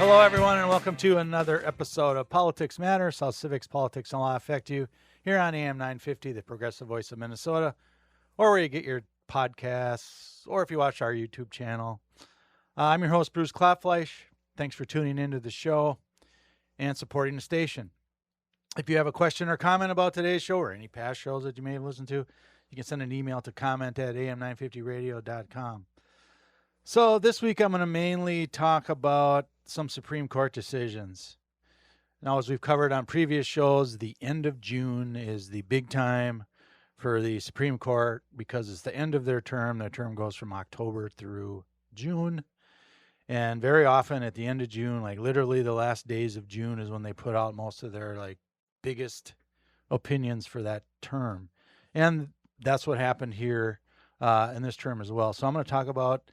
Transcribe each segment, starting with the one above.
Hello, everyone, and welcome to another episode of Politics Matters, how civics, politics, and law affect you here on AM 950, the progressive voice of Minnesota, or where you get your podcasts, or if you watch our YouTube channel. I'm your host, Bruce Klopfleisch. Thanks for tuning into the show and supporting the station. If you have a question or comment about today's show or any past shows that you may have listened to, you can send an email to comment@am950radio.com. So this week I'm going to mainly talk about some Supreme Court decisions. Now, as we've covered on previous shows, the end of June is the big time for the Supreme Court because it's the end of their term. Their term goes from October through June. And very often at the end of June, like literally the last days of June, is when they put out most of their biggest opinions for that term. And that's what happened here in this term as well. So I'm going to talk about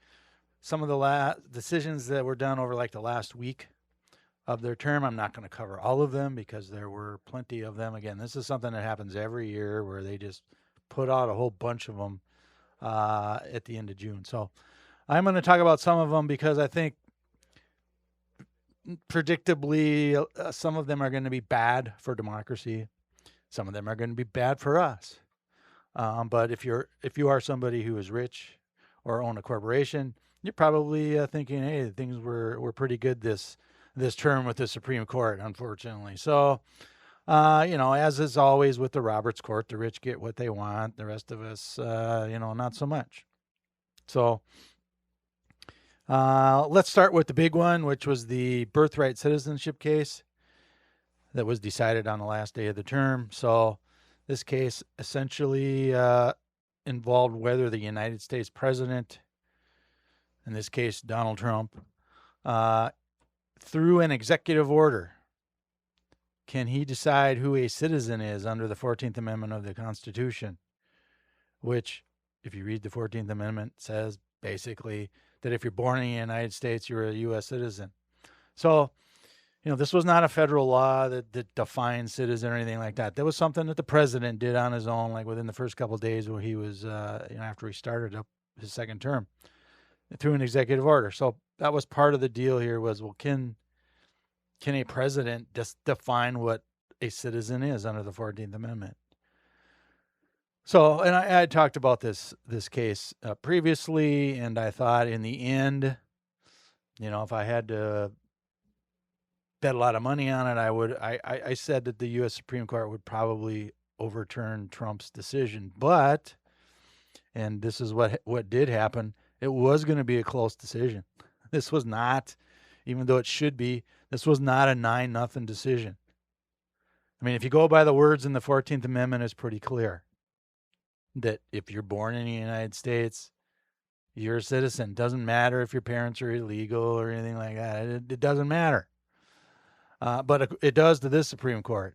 some of the decisions that were done over the last week of their term. I'm not going to cover all of them because there were plenty of them. Again, this is something that happens every year where they just put out a whole bunch of them at the end of June. So I'm going to talk about some of them because I think predictably some of them are going to be bad for democracy. Some of them are going to be bad for us. But if you are somebody who is rich or own a corporation, you're probably thinking, hey, things were pretty good this term with the Supreme Court, unfortunately. So, as is always with the Roberts Court, the rich get what they want. The rest of us, not so much. So let's start with the big one, which was the birthright citizenship case that was decided on the last day of the term. So this case essentially involved whether the United States president, in this case Donald Trump, through an executive order, can he decide who a citizen is under the 14th Amendment of the Constitution, which, if you read the 14th Amendment, says basically that if you're born in the United States, you're a U.S. citizen. So, this was not a federal law that defines citizen or anything like that. That was something that the president did on his own, within the first couple of days when he was, after he started up his second term, through an executive order. So that was part of the deal here was, well, can a president just define what a citizen is under the 14th Amendment? So, and I had talked about this case previously, and I thought in the end, if I had to bet a lot of money on it, I said that the U.S. Supreme Court would probably overturn Trump's decision. But, and this is what did happen, it was going to be a close decision. This was not, even though it should be, this was not a 9-0 decision. I mean, if you go by the words in the 14th Amendment, it's pretty clear that if you're born in the United States, you're a citizen. It doesn't matter if your parents are illegal or anything like that. It doesn't matter. But it does to this Supreme Court.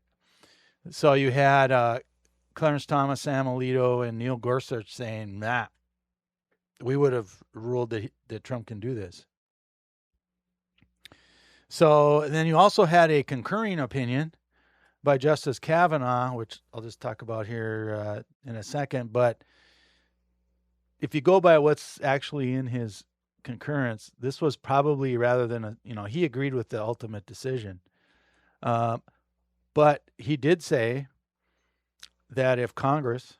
So you had Clarence Thomas, Sam Alito, and Neil Gorsuch saying, nah, we would have ruled that Trump can do this. So then you also had a concurring opinion by Justice Kavanaugh, which I'll just talk about here in a second. But if you go by what's actually in his concurrence, this was probably, rather than he agreed with the ultimate decision. But he did say that if Congress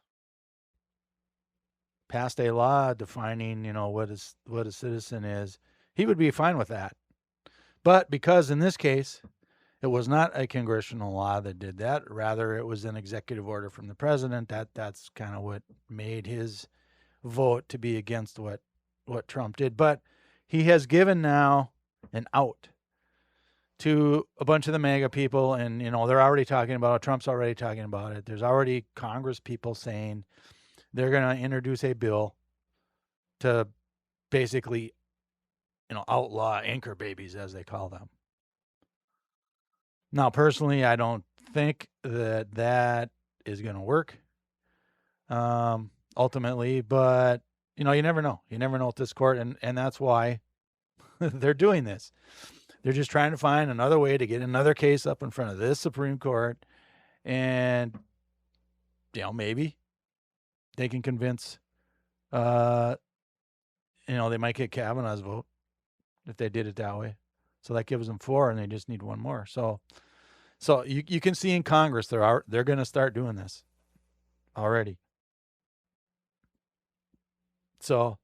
passed a law defining, what a citizen is, he would be fine with that. But because in this case, it was not a congressional law that did that. Rather, it was an executive order from the president. That's kind of what made his vote to be against what Trump did. But he has given now an out to a bunch of the MAGA people, and they're already talking about it. Trump's already talking about it. There's already Congress people saying they're going to introduce a bill to basically, outlaw anchor babies, as they call them. Now, personally, I don't think that is going to work ultimately, but you never know. You never know at this court, and that's why they're doing this. They're just trying to find another way to get another case up in front of this Supreme Court, and maybe they can convince they might get Kavanaugh's vote if they did it that way. So that gives them 4, and they just need one more. So you can see in Congress they're going to start doing this already. So,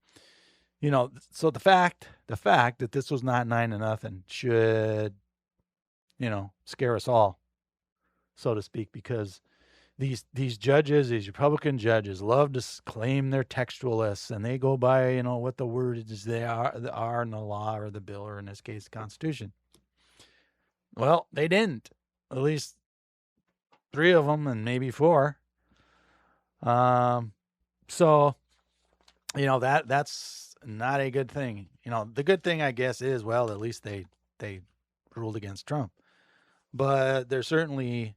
so the fact that this was not 9-0 should, scare us all, so to speak, because these judges, these Republican judges, love to claim they're textualists, and they go by, what the words they are in the law or the bill, or in this case, the Constitution. Well, they didn't. At least 3 of them, and maybe 4. So, that's not a good thing. The good thing, I guess, is, well, at least they ruled against Trump. But there's certainly,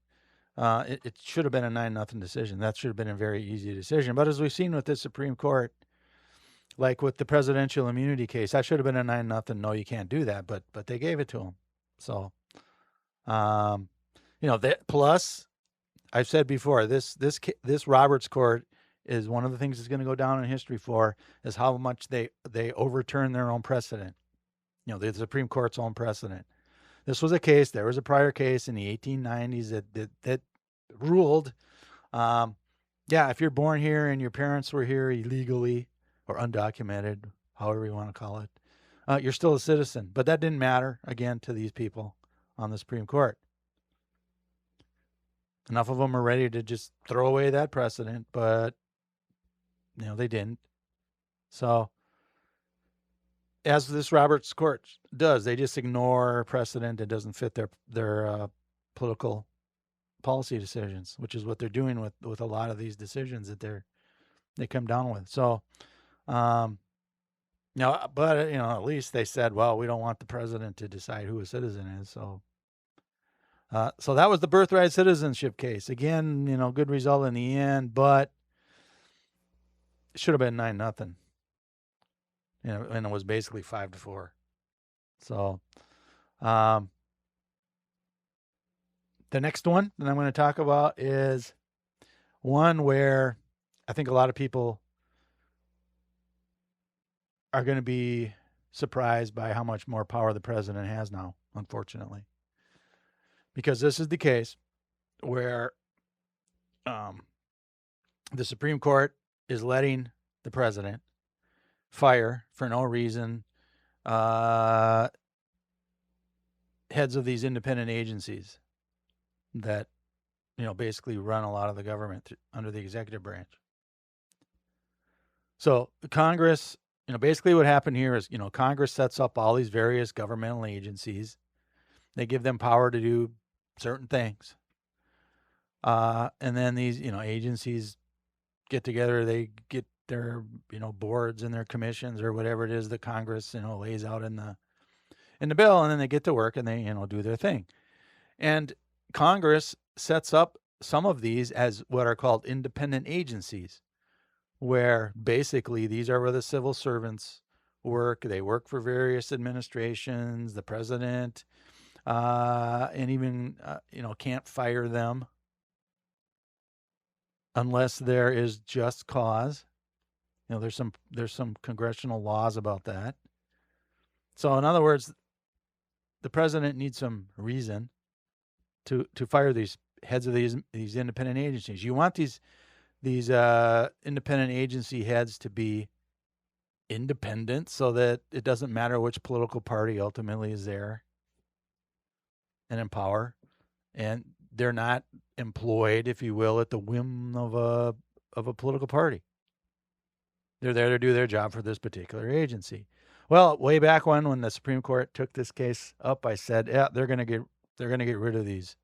it should have been a 9-0 decision. That should have been a very easy decision. But as we've seen with the Supreme Court, like with the presidential immunity case, that should have been a 9-0. No, you can't do that. But they gave it to him. So, plus, I've said before, this Roberts Court is one of the things that's going to go down in history for, is how much they overturn their own precedent. The Supreme Court's own precedent. This was a case. There was a prior case in the 1890s that ruled, if you're born here and your parents were here illegally or undocumented, however you want to call it, you're still a citizen. But that didn't matter, again, to these people on the Supreme Court. Enough of them are ready to just throw away that precedent, but they didn't. So, as this Roberts Court does, they just ignore precedent that doesn't fit their political policy decisions, which is what they're doing with a lot of these decisions that they come down with. So, but at least they said, well, we don't want the president to decide who a citizen is. So that was the birthright citizenship case. Again, good result in the end, but it should have been 9-0. And it was basically 5-4. So, the next one that I'm going to talk about is one where I think a lot of people are going to be surprised by how much more power the president has now, unfortunately. Because this is the case where the Supreme Court is letting the president fire for no reason heads of these independent agencies that basically run a lot of the government under the executive branch. So Congress, basically what happened here is, Congress sets up all these various governmental agencies. They give them power to do certain things. And then these, agencies get together, they get their, boards and their commissions or whatever it is that Congress, lays out in the bill, and then they get to work and they, do their thing. And Congress sets up some of these as what are called independent agencies, where basically these are where the civil servants work. They work for various administrations, the president, and even, can't fire them unless there is just cause. There's some congressional laws about that. So in other words, the president needs some reason to fire these heads of these independent agencies. You want these independent agency heads to be independent so that it doesn't matter which political party ultimately is there and in power, and they're not employed, if you will, at the whim of a political party. They're there to do their job for this particular agency. Well, way back when the Supreme Court took this case up, I said, yeah, they're going to get rid of these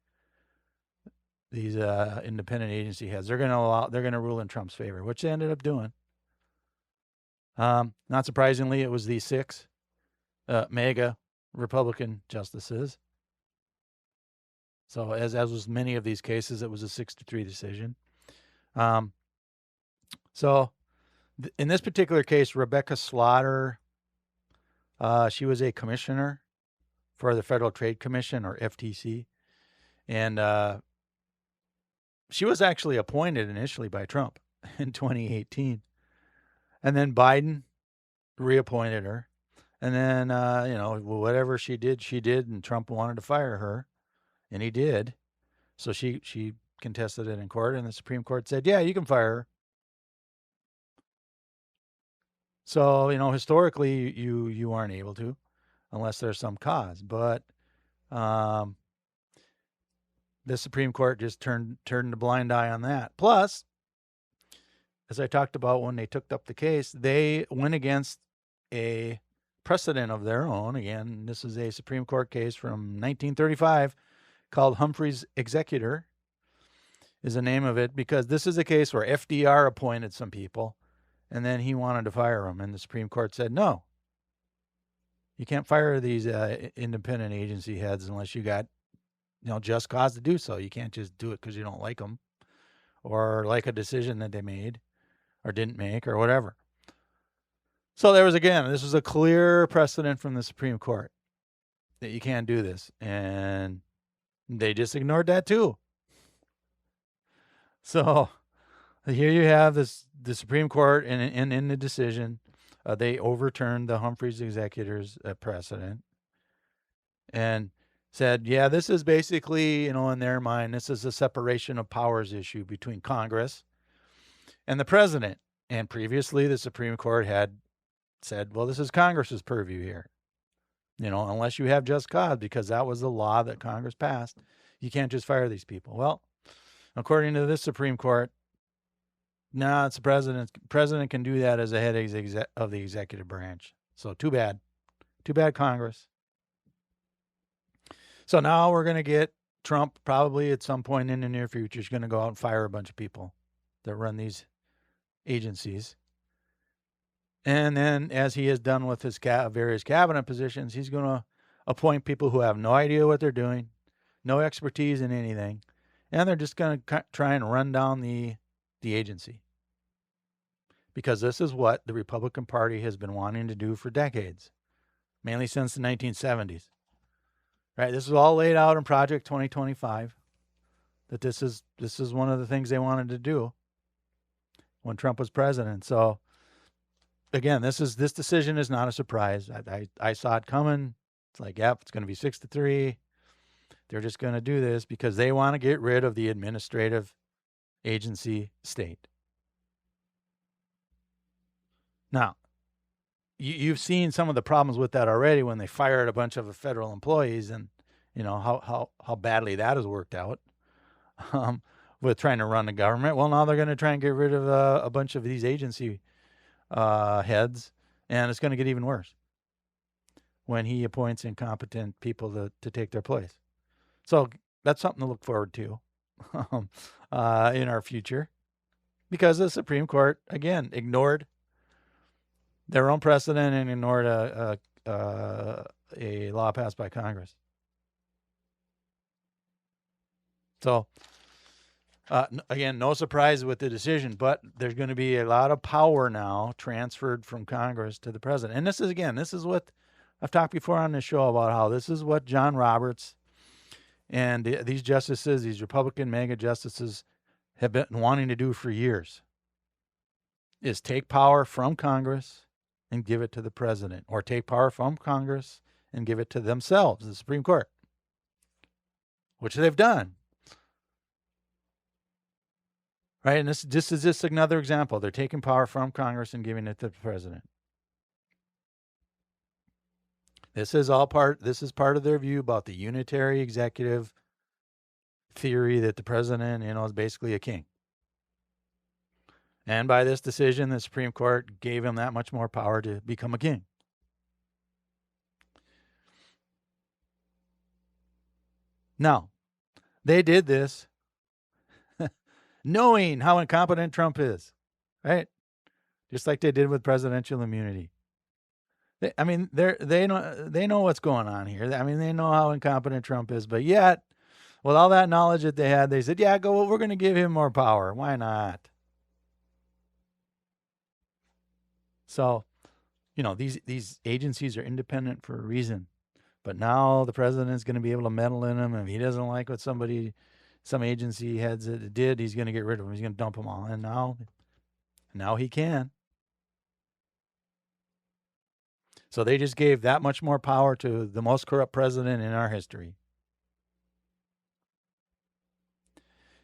independent agency heads. They're going to rule in Trump's favor, which they ended up doing. Not surprisingly, it was these 6 MAGA Republican justices. So as was many of these cases, it was a 6-3 decision. So in this particular case, Rebecca Slaughter, she was a commissioner for the Federal Trade Commission, or FTC. And she was actually appointed initially by Trump in 2018. And then Biden reappointed her. And then, whatever she did, and Trump wanted to fire her, and he did. So she contested it in court, and the Supreme Court said, yeah, you can fire her. So, historically, you aren't able to unless there's some cause. But the Supreme Court just turned a blind eye on that. Plus, as I talked about when they took up the case, they went against a precedent of their own. Again, this is a Supreme Court case from 1935 called Humphrey's Executor is the name of it, because this is a case where FDR appointed some people and then he wanted to fire them. And the Supreme Court said, no, you can't fire these independent agency heads unless you got, just cause to do so. You can't just do it because you don't like them or like a decision that they made or didn't make or whatever. So this was a clear precedent from the Supreme Court that you can't do this. And they just ignored that too. So here you have the Supreme Court, and in the decision, they overturned the Humphrey's Executor's precedent and said, yeah, this is basically, in their mind, this is a separation of powers issue between Congress and the president. And previously, the Supreme Court had said, well, this is Congress's purview here. Unless you have just cause, because that was the law that Congress passed. You can't just fire these people. Well, according to this Supreme Court, no, it's the president. President can do that as a head of the executive branch. So too bad. Too bad, Congress. So now we're going to get Trump probably at some point in the near future is going to go out and fire a bunch of people that run these agencies. And then, as he has done with his various cabinet positions, he's going to appoint people who have no idea what they're doing, no expertise in anything, and they're just going to try and run down the agency. Because this is what the Republican Party has been wanting to do for decades, mainly since the 1970s. Right? This is all laid out in Project 2025. That this is one of the things they wanted to do when Trump was president. So again, this decision is not a surprise. I saw it coming. It's like, yep, it's going to be 6-3. They're just going to do this because they want to get rid of the administrative agency state. Now, you've seen some of the problems with that already when they fired a bunch of federal employees, and how badly that has worked out with trying to run the government. Well, now they're going to try and get rid of a bunch of these agency heads, and it's going to get even worse when he appoints incompetent people to take their place. So that's something to look forward to in our future, because the Supreme Court, again, ignored their own precedent and ignored a law passed by Congress. So, again, no surprise with the decision, but there's going to be a lot of power now transferred from Congress to the president. And this is what I've talked before on this show about, how this is what John Roberts and these justices, these Republican mega justices, have been wanting to do for years, is take power from Congress and give it to the president, or take power from Congress and give it to themselves, the Supreme Court, which they've done. Right? And this is just another example. They're taking power from Congress and giving it to the president. This is part of their view about the unitary executive theory that the president, is basically a king. And by this decision, the Supreme Court gave him that much more power to become a king. Now, they did this knowing how incompetent Trump is, right? Just like they did with presidential immunity. They know what's going on here. They know how incompetent Trump is, but yet, with all that knowledge that they had, they said, yeah, we're going to give him more power. Why not? So, these agencies are independent for a reason. But now the president's going to be able to meddle in them. If he doesn't like what some agency heads did, he's going to get rid of them. He's going to dump them all. And now he can. So they just gave that much more power to the most corrupt president in our history.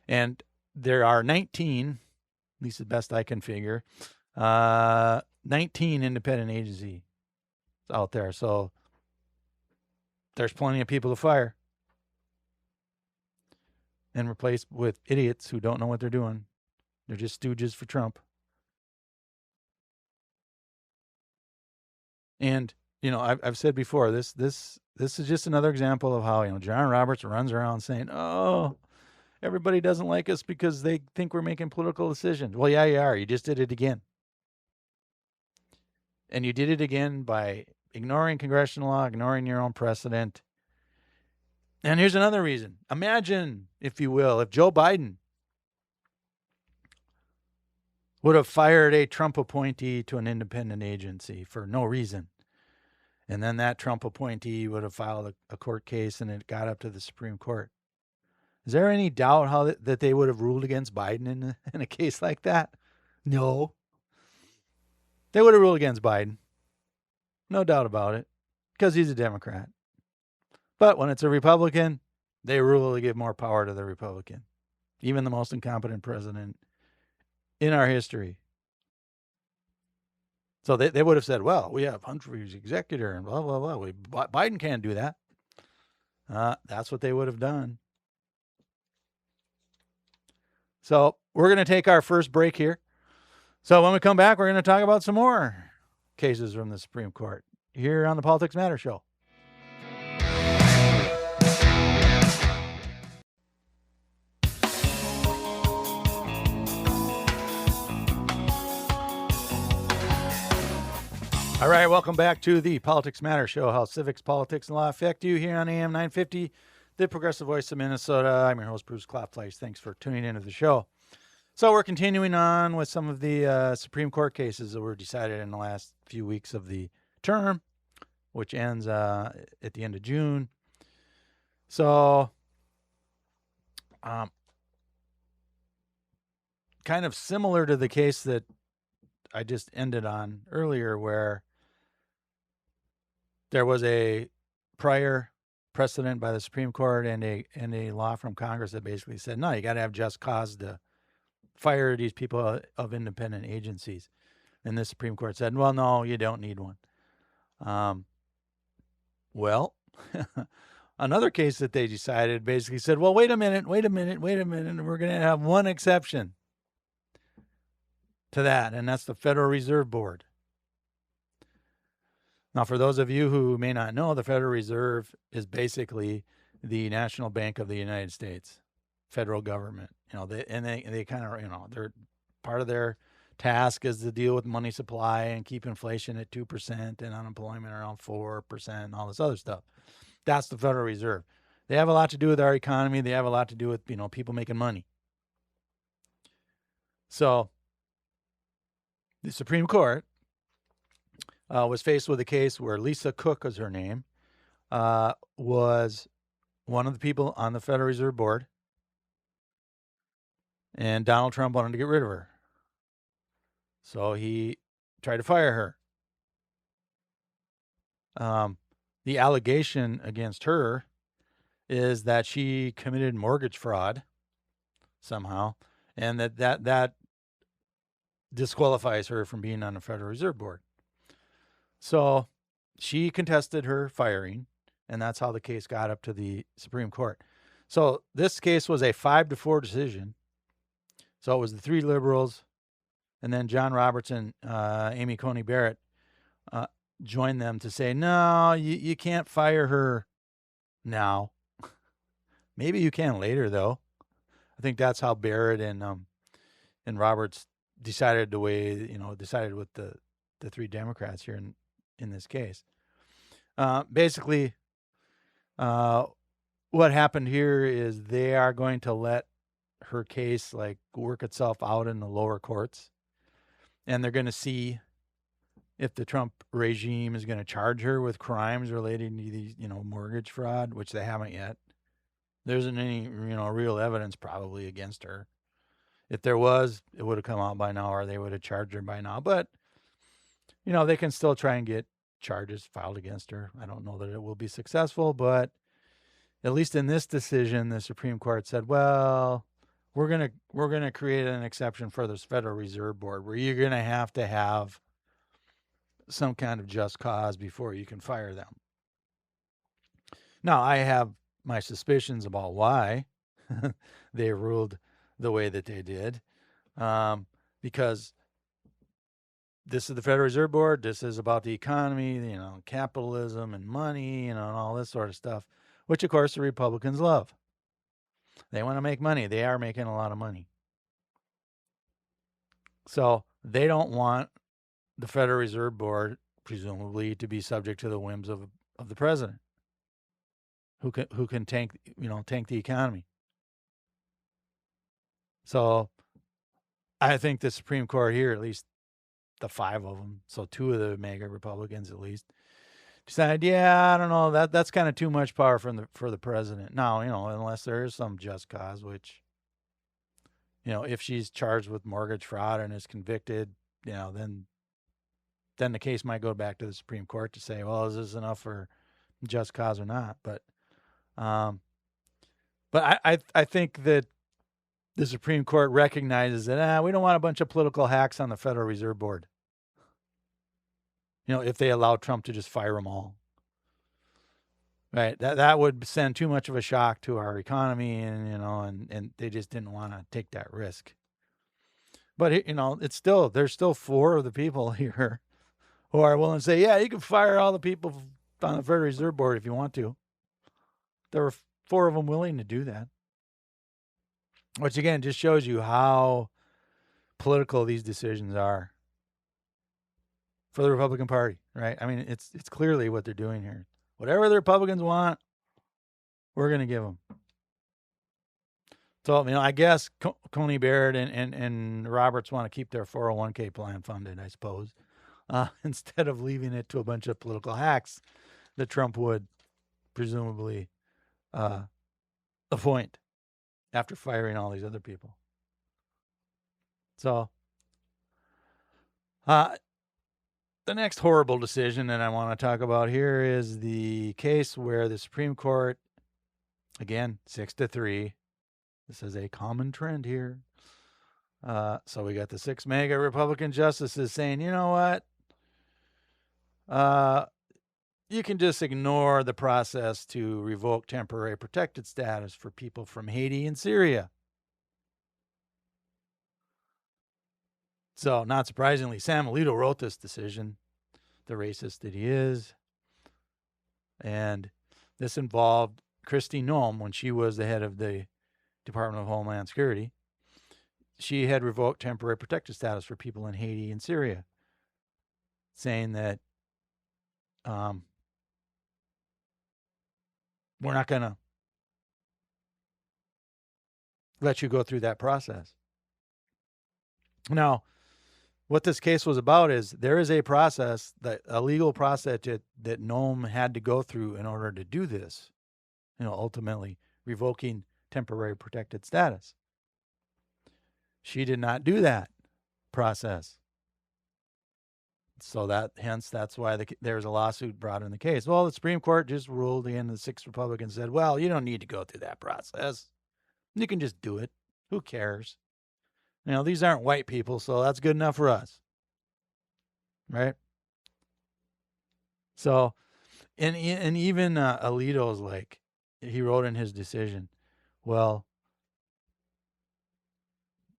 And there are 19, at least the best I can figure, 19 independent agencies out there. So there's plenty of people to fire and replace with idiots who don't know what they're doing. They're just stooges for Trump. And, I've said before, this is just another example of how, John Roberts runs around saying, oh, everybody doesn't like us because they think we're making political decisions. Well, yeah, you are. You just did it again. And you did it again by ignoring congressional law, ignoring your own precedent. And here's another reason. Imagine, if you will, if Joe Biden would have fired a Trump appointee to an independent agency for no reason. And then that Trump appointee would have filed a court case and it got up to the Supreme Court. Is there any doubt that they would have ruled against Biden in a case like that? No. They would have ruled against Biden. No doubt about it. Because he's a Democrat. But when it's a Republican, they rule to give more power to the Republican. Even the most incompetent president in our history. So they would have said, well, we have Humphrey's executor and blah, blah, blah. Biden can't do that. That's what they would have done. So we're going to take our first break here. So when we come back, we're going to talk about some more cases from the Supreme Court here on the Politics Matter Show. All right, welcome back to the Politics Matter Show, how civics, politics, and law affect you here on AM 950, the progressive voice of Minnesota. I'm your host, Bruce Klopfleisch. Thanks for tuning into the show. So we're continuing on with some of the Supreme Court cases that were decided in the last few weeks of the term, which ends at the end of June. So kind of similar to the case that I just ended on earlier, where there was a prior precedent by the Supreme Court and a law from Congress that basically said, no, you got to have just cause to fire these people of independent agencies. And the Supreme Court said, well, no, you don't need one. Well, another case that they decided basically said, well, wait a minute. We're going to have one exception to that, and that's the Federal Reserve Board. Now, for those of you who may not know, the Federal Reserve is basically the National Bank of the United States, federal government. They kind of, they're part of their task is to deal with money supply and keep inflation at 2% and unemployment around 4% and all this other stuff. That's the Federal Reserve. They have a lot to do with our economy. They have a lot to do with, people making money. So the Supreme Court was faced with a case where Lisa Cook was her name, was one of the people on the Federal Reserve Board, and Donald Trump wanted to get rid of her. So he tried to fire her. The allegation against her is that she committed mortgage fraud somehow, and that disqualifies her from being on the Federal Reserve Board. So she contested her firing, and that's how the case got up to the Supreme Court. So this case was a 5-4 decision. So it was the three liberals, and then John Roberts and Amy Coney Barrett joined them to say, no, you can't fire her now. Maybe you can later, though. I think that's how Barrett and Roberts decided with the three Democrats here in this case. Basically, what happened here is they are going to let her case work itself out in the lower courts, and they're going to see if the Trump regime is going to charge her with crimes relating to these, mortgage fraud, which they haven't yet. There isn't any, real evidence probably against her. If there was, it would have come out by now, or they would have charged her by now. But, they can still try and get charges filed against her. I don't know that it will be successful, but at least in this decision, the Supreme Court said, well, we're gonna create an exception for this Federal Reserve Board where you're gonna have some kind of just cause before you can fire them. Now, I have my suspicions about why they ruled the way that they did, because this is the Federal Reserve Board. This is about the economy, capitalism and money, and all this sort of stuff, which, of course, the Republicans love. They want to make money. They are making a lot of money. So they don't want the Federal Reserve Board, presumably, to be subject to the whims of the president, who can tank the economy. So I think the Supreme Court here, at least the 5 of them, so 2 of the MAGA Republicans at least, decided, I don't know, that's kind of too much power for the president. Now, unless there is some just cause, which, if she's charged with mortgage fraud and is convicted, then the case might go back to the Supreme Court to say, well, is this enough for just cause or not? But I think that the Supreme Court recognizes that we don't want a bunch of political hacks on the Federal Reserve Board. If they allow Trump to just fire them all, right? That would send too much of a shock to our economy, and they just didn't want to take that risk. But there's still 4 of the people here who are willing to say, yeah, you can fire all the people on the Federal Reserve Board if you want to. There were 4 of them willing to do that, which again just shows you how political these decisions are for the Republican Party, right? I mean, it's clearly what they're doing here. Whatever the Republicans want, we're going to give them. So, I guess Coney Barrett and Roberts want to keep their 401k plan funded, I suppose, instead of leaving it to a bunch of political hacks that Trump would presumably appoint after firing all these other people. So, the next horrible decision that I want to talk about here is the case where the Supreme Court, again, 6-3. This is a common trend here. So we got the 6 MAGA Republican justices saying, you know what? You can just ignore the process to revoke temporary protected status for people from Haiti and Syria. So, not surprisingly, Sam Alito wrote this decision, the racist that he is. And this involved Kristi Noem when she was the head of the Department of Homeland Security. She had revoked temporary protected status for people in Haiti and Syria, saying that we're not going to let you go through that process. Now, what this case was about is there is a process, a legal process that Noem had to go through in order to do this, ultimately revoking temporary protected status. She did not do that process. So that's why there's a lawsuit brought in the case. Well, the Supreme Court just ruled, and the 6 Republicans said, well, you don't need to go through that process. You can just do it. Who cares? These aren't white people, so that's good enough for us. Right? So, and even Alito's he wrote in his decision, well,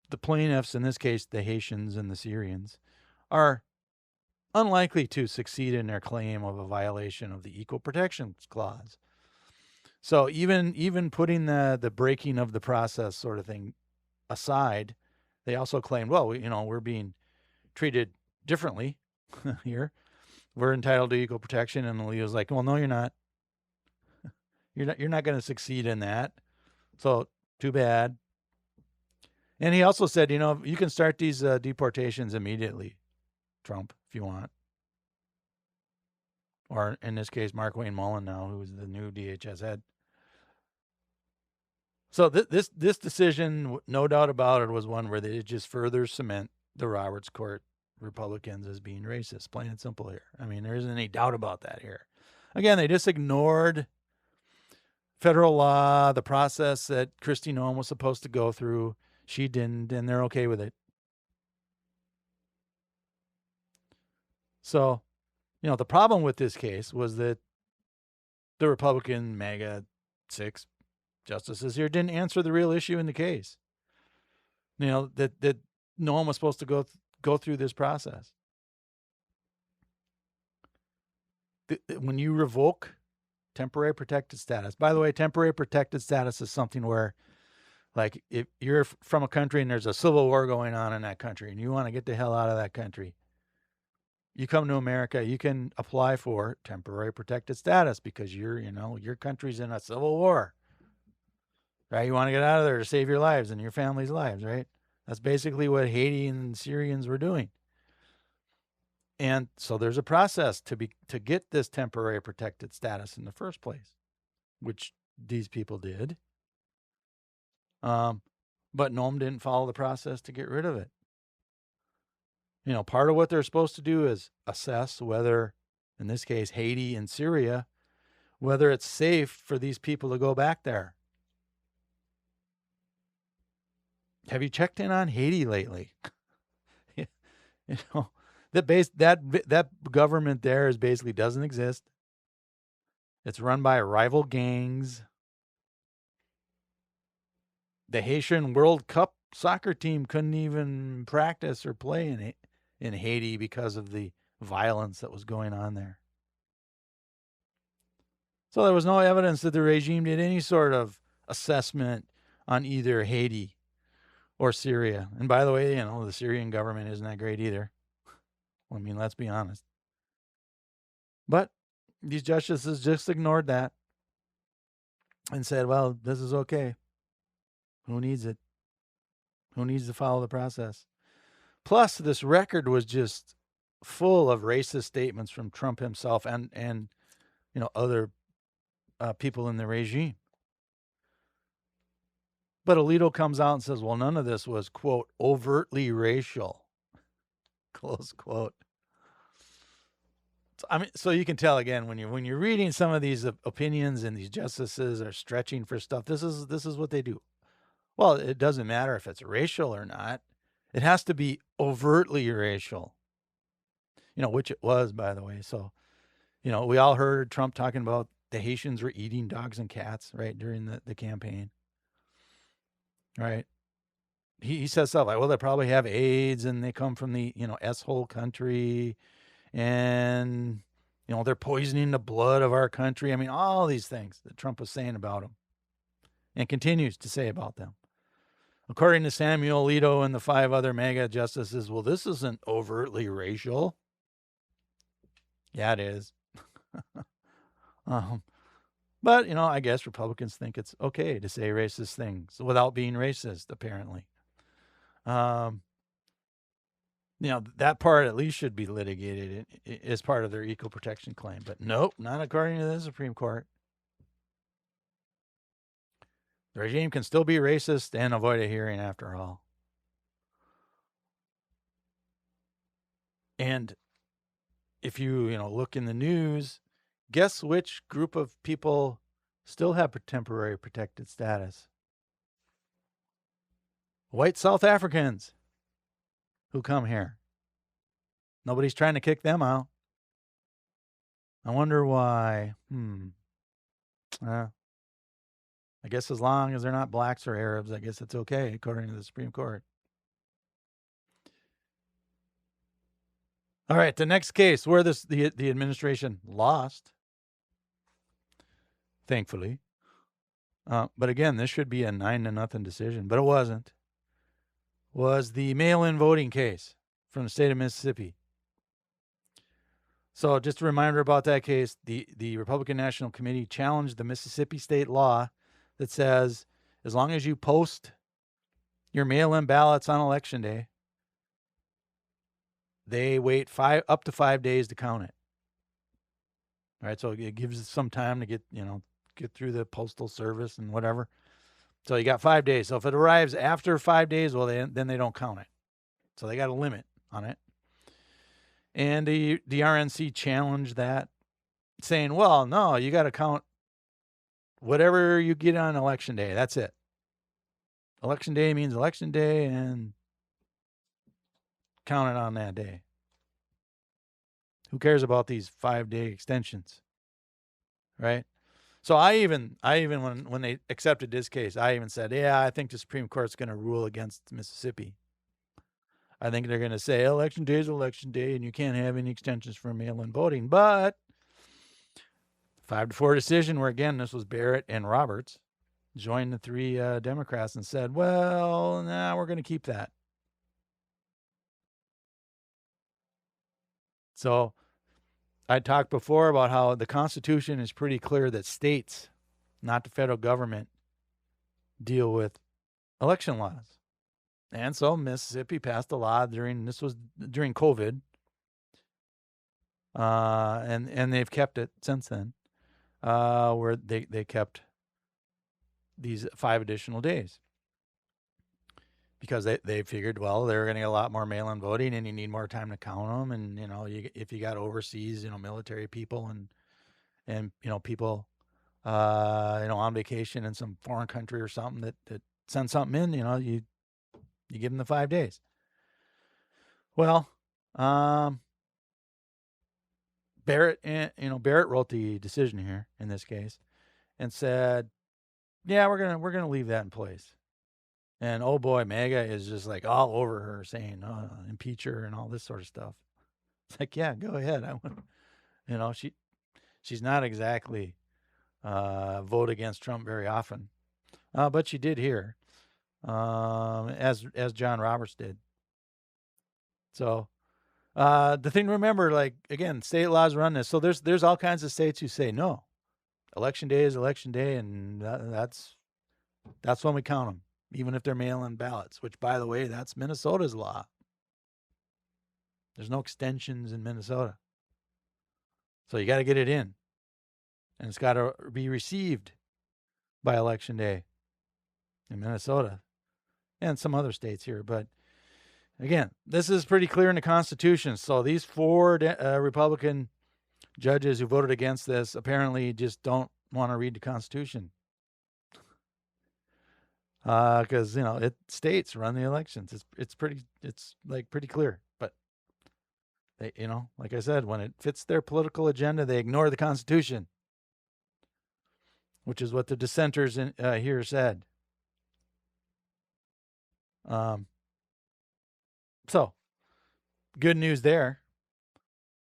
the plaintiffs, in this case, the Haitians and the Syrians, are unlikely to succeed in their claim of a violation of the Equal Protection Clause. So even putting the breaking of the process sort of thing aside, they also claimed, well, we're being treated differently here. We're entitled to equal protection. And Alito's like, well, no, you're not. You're not going to succeed in that. So too bad. And he also said, you can start these deportations immediately, Trump, if you want. Or in this case, Mark Wayne Mullen now, who is the new DHS head. So this decision, no doubt about it, was one where they just further cement the Roberts Court Republicans as being racist, plain and simple here. I mean, there isn't any doubt about that here. Again, they just ignored federal law, the process that Kristi Noem was supposed to go through. She didn't, and they're okay with it. So, the problem with this case was that the Republican MAGA 6 justices here didn't answer the real issue in the case. That Noem was supposed to go through this process. When you revoke temporary protected status, by the way, temporary protected status is something where, like, if you're from a country and there's a civil war going on in that country and you want to get the hell out of that country, you come to America, you can apply for temporary protected status because your country's in a civil war, right? You want to get out of there to save your lives and your family's lives, right? That's basically what Haiti and Syrians were doing. And so there's a process to get this temporary protected status in the first place, which these people did. But Noem didn't follow the process to get rid of it. Part of what they're supposed to do is assess whether, in this case, Haiti and Syria, whether it's safe for these people to go back there. Have you checked in on Haiti lately? That government there basically doesn't exist. It's run by rival gangs. The Haitian World Cup soccer team couldn't even practice or play in Haiti because of the violence that was going on there. So there was no evidence that the regime did any sort of assessment on either Haiti or Syria. And by the way, the Syrian government isn't that great either. I mean, let's be honest. But these justices just ignored that and said, well, this is okay. Who needs it? Who needs to follow the process? Plus, this record was just full of racist statements from Trump himself and other people in the regime. But Alito comes out and says, well, none of this was, quote, overtly racial, close quote. So you can tell again when you're reading some of these opinions and these justices are stretching for stuff. This is what they do. Well, it doesn't matter if it's racial or not. It has to be overtly racial. Which it was, by the way. So, we all heard Trump talking about the Haitians were eating dogs and cats, right, during the campaign. Right. He says stuff like, well, they probably have AIDS and they come from the, S-hole country and, they're poisoning the blood of our country. I mean, all these things that Trump was saying about them and continues to say about them. According to Samuel Alito and the 5 other MAGA justices, well, this isn't overtly racial. Yeah, it is. But, I guess Republicans think it's okay to say racist things without being racist, apparently. That part at least should be litigated as part of their equal protection claim. But nope, not according to the Supreme Court. The regime can still be racist and avoid a hearing after all. And if you, look in the news, guess which group of people still have temporary protected status? White South Africans who come here. Nobody's trying to kick them out. I wonder why. I guess as long as they're not blacks or Arabs, I guess it's okay, according to the Supreme Court. All right, the next case where the administration lost, thankfully. But again, this should be a 9-0 decision, but it wasn't. Was the mail-in voting case from the state of Mississippi. So just a reminder about that case, the Republican National Committee challenged the Mississippi state law that says as long as you post your mail-in ballots on Election Day, they wait up to 5 days to count it. All right, so it gives us some time to get through the postal service and whatever. So you got 5 days. So if it arrives after 5 days, well, then they don't count it. So they got a limit on it. And the RNC challenged that, saying, well, no, you got to count whatever you get on election day. That's it. Election day means election day, and count it on that day. Who cares about these 5-day extensions, right? So I even when they accepted this case, I even said, yeah, I think the Supreme Court's going to rule against Mississippi. I think they're going to say election day is election day, and you can't have any extensions for mail-in voting. But 5-4 decision, where again this was Barrett and Roberts, joined the 3 Democrats and said, well, nah, we're going to keep that. So I talked before about how the Constitution is pretty clear that states, not the federal government, deal with election laws. And so Mississippi passed a law during COVID, and they've kept it since then, where they kept these 5 additional days because they figured, well, they're going to get a lot more mail-in voting, and you need more time to count them. And if you got overseas, military people and people, on vacation in some foreign country or something that send something in, you give them the 5 days. Well, Barrett wrote the decision here in this case and said, yeah, we're gonna leave that in place. And oh boy, MAGA is just like all over her, saying impeach her and all this sort of stuff. It's like, yeah, go ahead. I want, she's not exactly vote against Trump very often, but she did here, as John Roberts did. So the thing to remember, like, again, state laws run this. So there's all kinds of states who say no, election day is election day, and that's when we count them, even if they're mail-in ballots. Which, by the way, that's Minnesota's law. There's no extensions in Minnesota, so you got to get it in, and it's got to be received by election day in Minnesota and some other states here, but. Again, this is pretty clear in the Constitution. So these 4 Republican judges who voted against this apparently just don't want to read the Constitution. Because, states run the elections. It's pretty clear. But, they, like I said, when it fits their political agenda, they ignore the Constitution, which is what the dissenters here said. So, good news there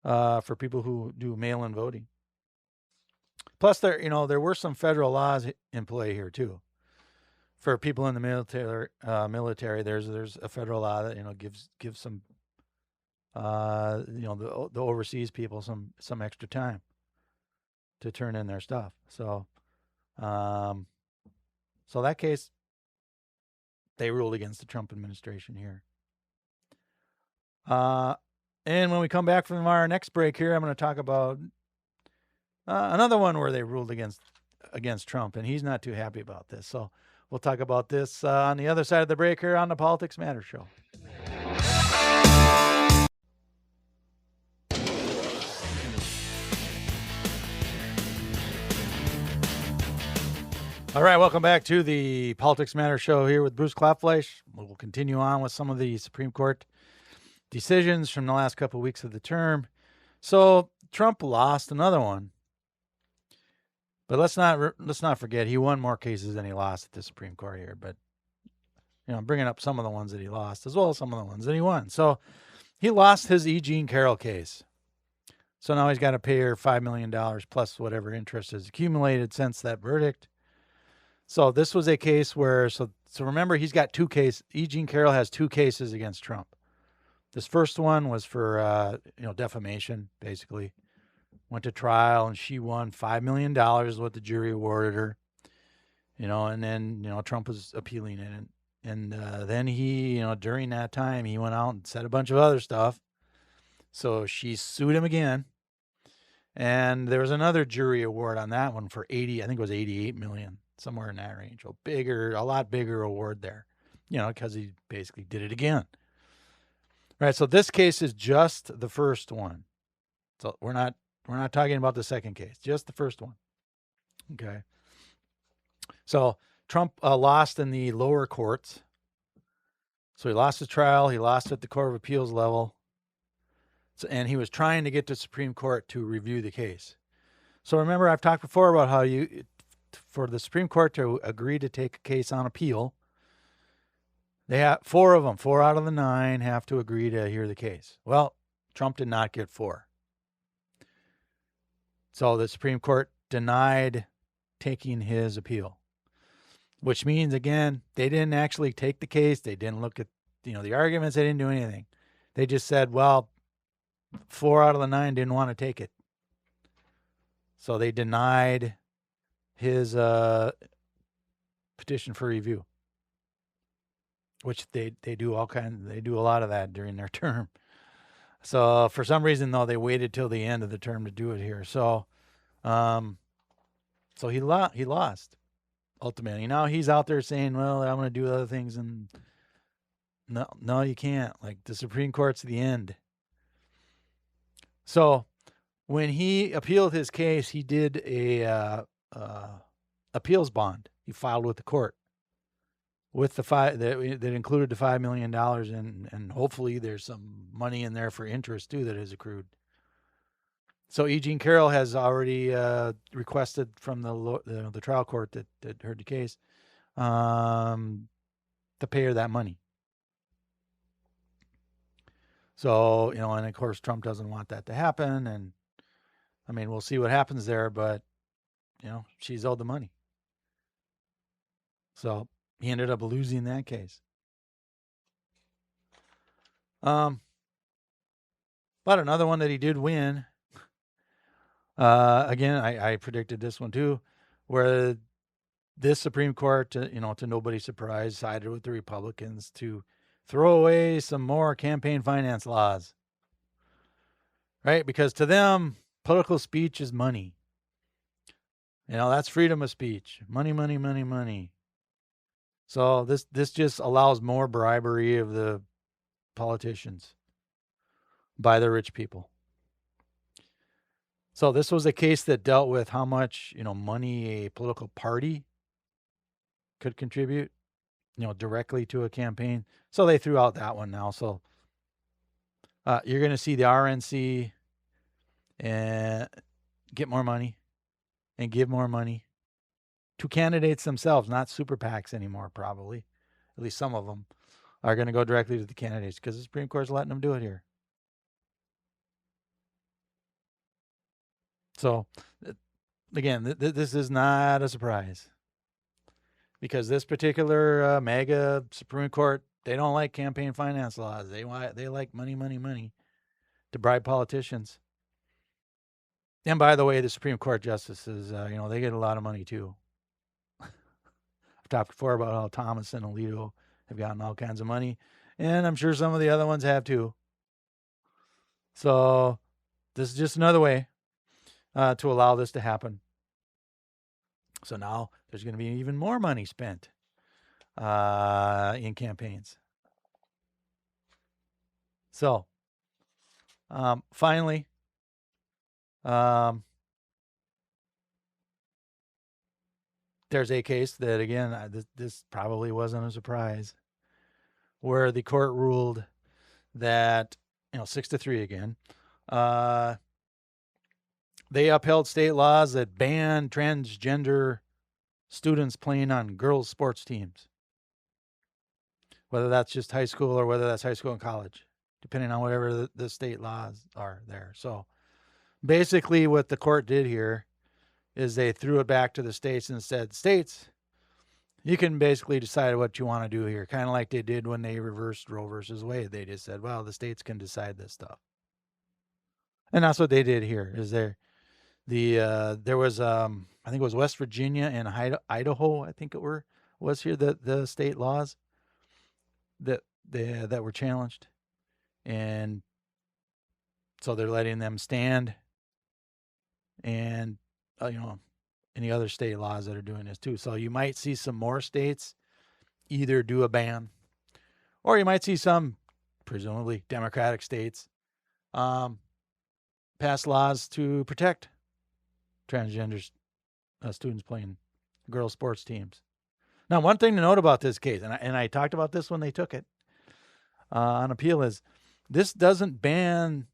for people who do mail-in voting. Plus, there were some federal laws in play here too. For people in the military, there's a federal law that gives some the overseas people some extra time to turn in their stuff. So, that case, they ruled against the Trump administration here. And when we come back from our next break here, I'm going to talk about another one where they ruled against Trump, and he's not too happy about this. So we'll talk about this on the other side of the break here on the Politics Matter Show. All right, welcome back to the Politics Matter Show here with Bruce Klopfleisch. We'll continue on with some of the Supreme Court decisions from the last couple of weeks of the term. So Trump lost another one, but let's not forget he won more cases than he lost at the Supreme Court here. But I'm bringing up some of the ones that he lost as well as some of the ones that he won. So he lost his E. Jean Carroll case. So now he's got to pay her $5 million plus whatever interest has accumulated since that verdict. So this was a case where, so remember, he's got 2 cases. E. Jean Carroll has 2 cases against Trump. This first one was for, defamation, basically. Went to trial, and she won $5 million is what the jury awarded her. And then, Trump was appealing it. And then he, during that time, he went out and said a bunch of other stuff. So she sued him again. And there was another jury award on that one for I think it was $88 million, somewhere in that range. A lot bigger award there, because he basically did it again. Right. So this case is just the first one. So we're not talking about the second case, just the first one. Okay. So Trump lost in the lower courts. So he lost his trial. He lost at the Court of Appeals level. So, and he was trying to get the Supreme Court to review the case. So remember, I've talked before about how for the Supreme Court to agree to take a case on appeal, they have 4 of them, 4 out of the 9 have to agree to hear the case. Well, Trump did not get 4. So the Supreme Court denied taking his appeal, which means, again, they didn't actually take the case. They didn't look at, the arguments. They didn't do anything. They just said, well, 4 out of the 9 didn't want to take it. So they denied his petition for review, which they do they do a lot of that during their term. So for some reason, though, they waited till the end of the term to do it here. So he lost ultimately. Now he's out there saying, well, I'm going to do other things. And no, you can't. Like, the Supreme Court's the end. So when he appealed his case, he did a appeals bond. He filed with the court with the that included the $5 million, and hopefully there's some money in there for interest too that is accrued. So E. Jean Carroll has already requested from the trial court that heard the case to pay her that money. So, and of course Trump doesn't want that to happen, and I mean, we'll see what happens there, but she's owed the money. So he ended up losing that case. But another one that he did win, again, I predicted this one too, where this Supreme Court, to nobody's surprise, sided with the Republicans to throw away some more campaign finance laws. Right? Because to them, political speech is money. That's freedom of speech. Money, money, money, money. So this just allows more bribery of the politicians by the rich people. So this was a case that dealt with how much, money a political party could contribute, directly to a campaign. So they threw out that one now. So you're going to see the RNC and get more money and give more money to candidates themselves, not super PACs anymore, probably. At least some of them are going to go directly to the candidates because the Supreme Court's letting them do it here. So, again, this is not a surprise because this particular MAGA Supreme Court, they don't like campaign finance laws. They like money, money, money to bribe politicians. And by the way, the Supreme Court justices, they get a lot of money too. I've talked before about how Thomas and Alito have gotten all kinds of money, and I'm sure some of the other ones have too. So this is just another way to allow this to happen. So now there's going to be even more money spent in campaigns. So finally, there's a case that, again, this probably wasn't a surprise, where the court ruled that, 6-3 again, they upheld state laws that ban transgender students playing on girls' sports teams, whether that's just high school or whether that's high school and college, depending on whatever the state laws are there. So basically what the court did here is they threw it back to the states and said, states, you can basically decide what you want to do here, kind of like they did when they reversed Roe versus Wade. They just said, well, the states can decide this stuff. And that's what they did here. There was I think it was West Virginia and Idaho, I think was here, the state laws that were challenged, and so they're letting them stand, and any other state laws that are doing this too. So you might see some more states either do a ban, or you might see some presumably Democratic states, passed laws to protect transgender students playing girls' sports teams. Now, one thing to note about this case, and I talked about this when they took it on appeal, is this doesn't ban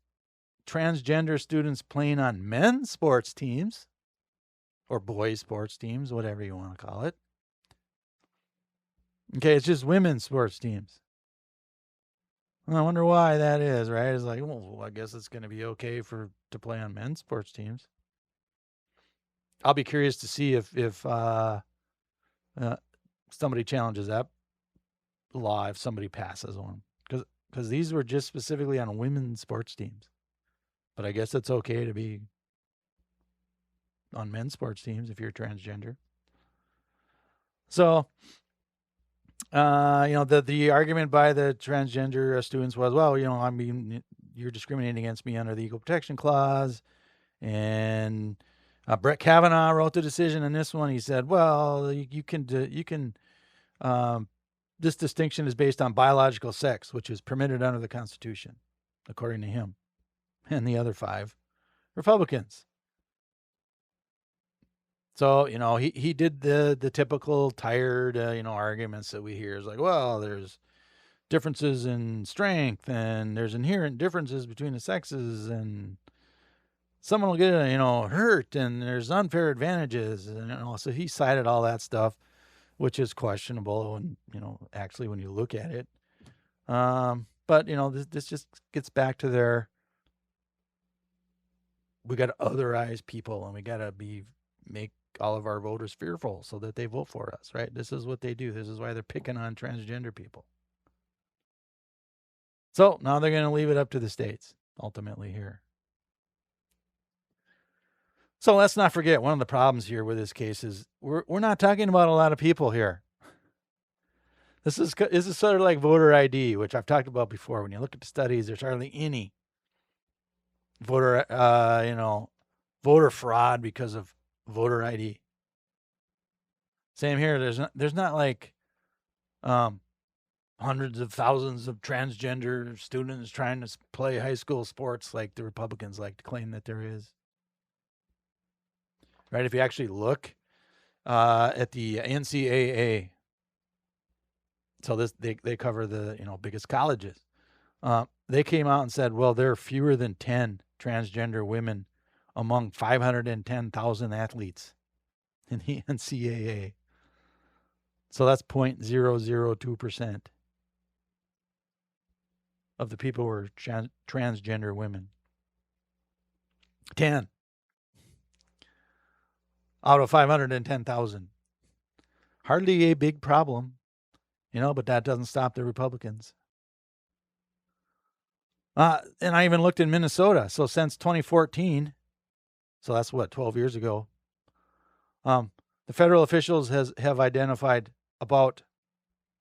transgender students playing on men's sports teams or boys' sports teams, whatever you want to call it. Okay, it's just women's sports teams. I wonder why that is, right? It's like, well, I guess it's going to be okay to play on men's sports teams. I'll be curious to see if somebody challenges that law, if somebody passes one, because these were just specifically on women's sports teams. But I guess it's okay to be on men's sports teams if you're transgender. So, the argument by the transgender students was, well, I mean, you're discriminating against me under the Equal Protection Clause. And Brett Kavanaugh wrote the decision in this one. He said, well, you can this distinction is based on biological sex, which is permitted under the Constitution, according to him and the other 5 Republicans. So, he did the typical tired, arguments that we hear. It's like, well, there's differences in strength and there's inherent differences between the sexes and someone will get, hurt and there's unfair advantages. And, so he cited all that stuff, which is questionable. And, actually, when you look at it, but, this just gets back to we got to otherize people and we got to make all of our voters fearful so that they vote for us, right? This is what they do. This is why they're picking on transgender people. So now they're going to leave it up to the states ultimately here. So let's not forget, one of the problems here with this case is we're not talking about a lot of people here. This is sort of like voter ID, which I've talked about before. When you look at the studies, there's hardly any voter fraud because of voter ID. Same here. There's not like hundreds of thousands of transgender students trying to play high school sports like the Republicans like to claim that there is. Right? If you actually look at the NCAA, so they cover the biggest colleges. They came out and said, well, there are fewer than 10 transgender women among 510,000 athletes in the NCAA. So that's 0.002% of the people who are transgender women. 10 out of 510,000. Hardly a big problem, but that doesn't stop the Republicans. And I even looked in Minnesota. So since 2014, so that's 12 years ago, the federal officials have identified about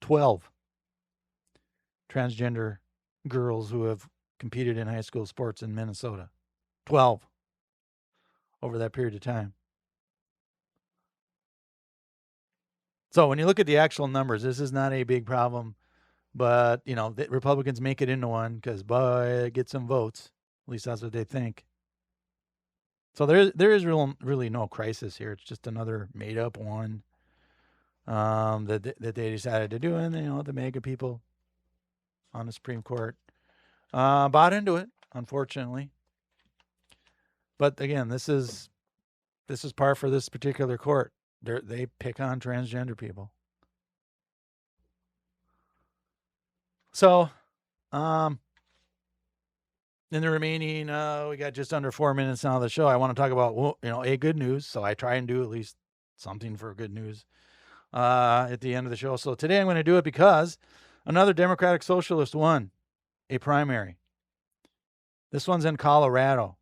12 transgender girls who have competed in high school sports in Minnesota. 12 over that period of time. So when you look at the actual numbers, this is not a big problem, but the Republicans make it into one because boy, get some votes. At least that's what they think. So there is really no crisis here. It's just another made up one that they decided to do, and the MAGA people on the Supreme Court bought into it, unfortunately. But again, this is par for this particular court. They pick on transgender people. So, in the remaining, we got just under 4 minutes now of the show. I want to talk about, a good news. So I try and do at least something for good news at the end of the show. So today I'm going to do it because another Democratic Socialist won a primary. This one's in Colorado.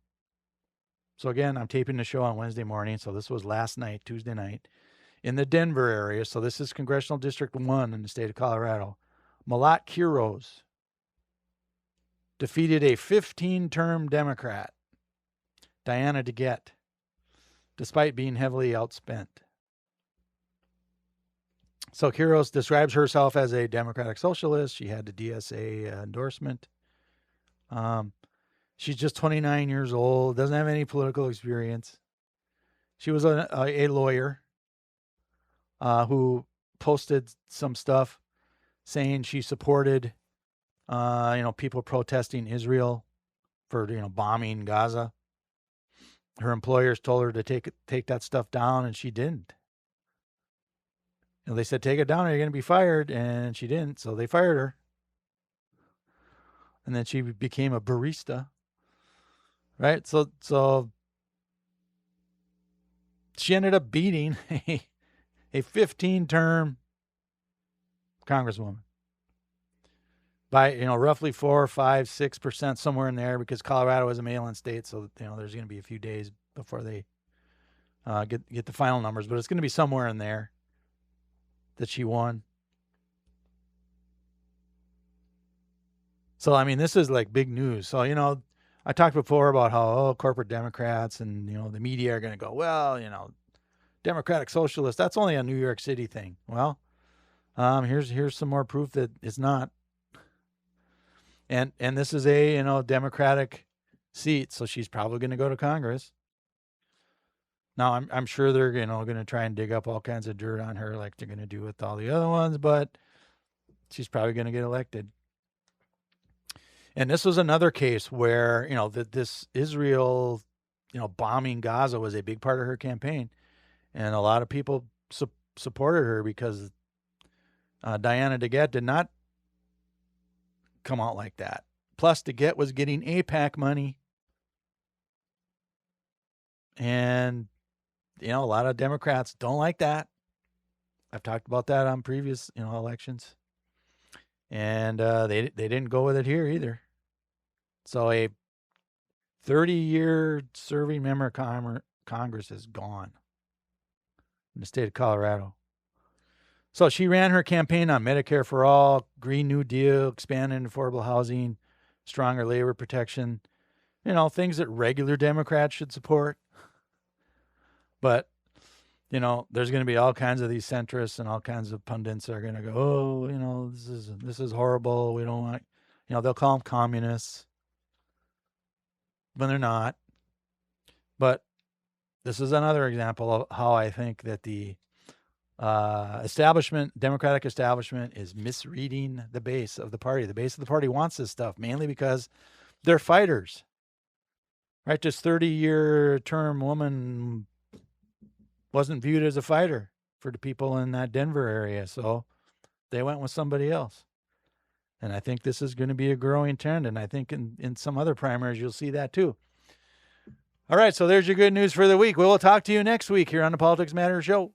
So again, I'm taping the show on Wednesday morning. So this was last night, Tuesday night, in the Denver area. So this is Congressional District 1 in the state of Colorado. Malat Quiroz defeated a 15-term Democrat, Diana DeGette, despite being heavily outspent. So Quiros describes herself as a Democratic Socialist. She had the DSA endorsement. She's just 29 years old, doesn't have any political experience. She was a lawyer who posted some stuff saying she supported, people protesting Israel for, bombing Gaza. Her employers told her to take that stuff down, and she didn't. They said, take it down or you're going to be fired, and she didn't, so they fired her. And then she became a barista, right? So she ended up beating a 15-term congresswoman by, roughly 4, 5, 6%, somewhere in there, because Colorado is a mail-in state, so, there's going to be a few days before they get the final numbers, but it's going to be somewhere in there that she won. So, this is like big news. So, I talked before about how corporate Democrats and, the media are going to go, well, Democratic Socialist, that's only a New York City thing. Well, here's some more proof that it's not. And this is a, Democratic seat, so she's probably going to go to Congress. Now, I'm sure they're, going to try and dig up all kinds of dirt on her like they're going to do with all the other ones, but she's probably going to get elected. And this was another case where, that this Israel, bombing Gaza was a big part of her campaign. And a lot of people supported her because Diana DeGette did not come out like that. Plus, DeGette was getting AIPAC money. And, a lot of Democrats don't like that. I've talked about that on previous, elections. And they didn't go with it here either. So a 30-year serving member of Congress is gone in the state of Colorado. So she ran her campaign on Medicare for all, Green New Deal, expanding affordable housing, stronger labor protection, things that regular Democrats should support. But, there's going to be all kinds of these centrists and all kinds of pundits that are going to go, oh, this is horrible. We don't want, they'll call them communists. But they're not. But this is another example of how I think that the Democratic establishment is misreading the base of the party. The base of the party wants this stuff, mainly because they're fighters. Right? This 30-year term woman wasn't viewed as a fighter for the people in that Denver area, so they went with somebody else. And I think this is going to be a growing trend, and I think in some other primaries you'll see that too. All right, so there's your good news for the week. We will talk to you next week here on the Politics Matter Show.